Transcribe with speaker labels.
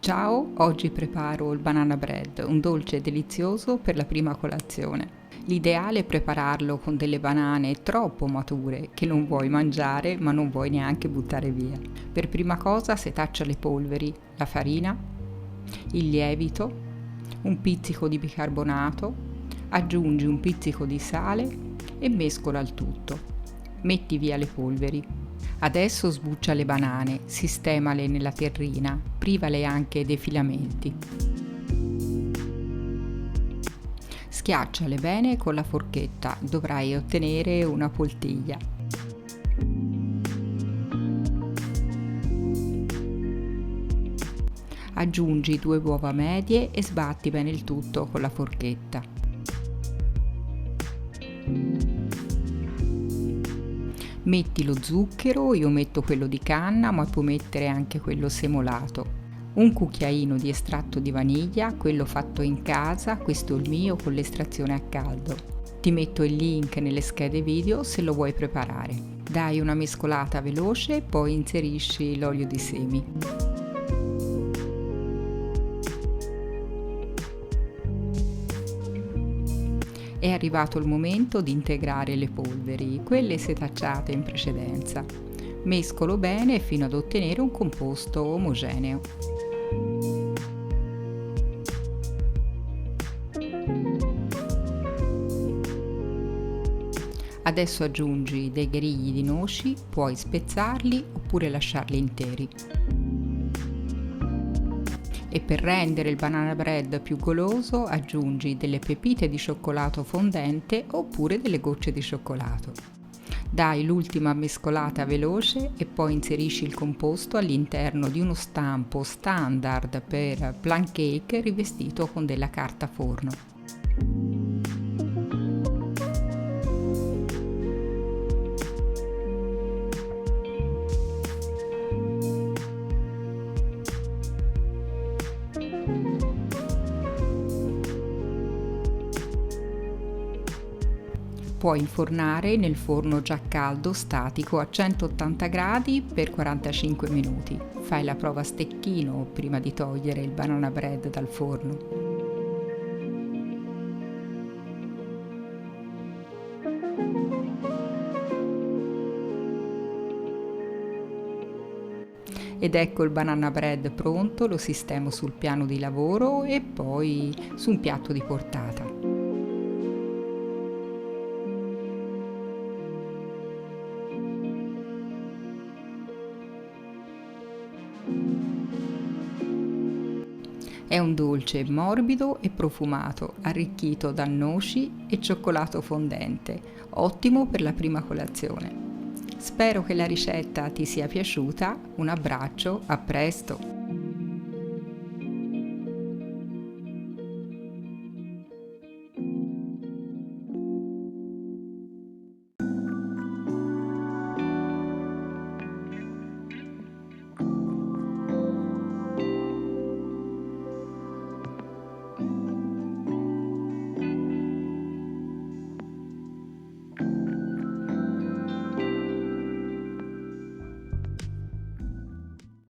Speaker 1: Ciao, oggi preparo il banana bread, un dolce delizioso per la prima colazione. L'ideale è prepararlo con delle banane troppo mature che non vuoi mangiare ma non vuoi neanche buttare via. Per prima cosa setaccia le polveri, la farina, il lievito, un pizzico di bicarbonato, aggiungi un pizzico di sale e mescola il tutto. Metti via le polveri. Adesso sbuccia le banane, sistemale nella terrina, privale anche dei filamenti. Schiacciale bene con la forchetta, dovrai ottenere una poltiglia. Aggiungi 2 uova medie e sbatti bene il tutto con la forchetta. Metti lo zucchero, io metto quello di canna, ma puoi mettere anche quello semolato. Un cucchiaino di estratto di vaniglia, quello fatto in casa, questo è il mio con l'estrazione a caldo. Ti metto il link nelle schede video se lo vuoi preparare. Dai una mescolata veloce, poi inserisci l'olio di semi. È arrivato il momento di integrare le polveri, quelle setacciate in precedenza. Mescolo bene fino ad ottenere un composto omogeneo. Adesso aggiungi dei grigli di noci, puoi spezzarli oppure lasciarli interi. E per rendere il banana bread più goloso aggiungi delle pepite di cioccolato fondente oppure delle gocce di cioccolato. Dai l'ultima mescolata veloce e poi inserisci il composto all'interno di uno stampo standard per plum cake rivestito con della carta forno. Puoi infornare nel forno già caldo statico a 180 gradi per 45 minuti. Fai la prova a stecchino prima di togliere il banana bread dal forno. Ed ecco il banana bread pronto, lo sistemo sul piano di lavoro e poi su un piatto di portata. È un dolce morbido e profumato, arricchito da noci e cioccolato fondente, ottimo per la prima colazione. Spero che la ricetta ti sia piaciuta, un abbraccio, a presto!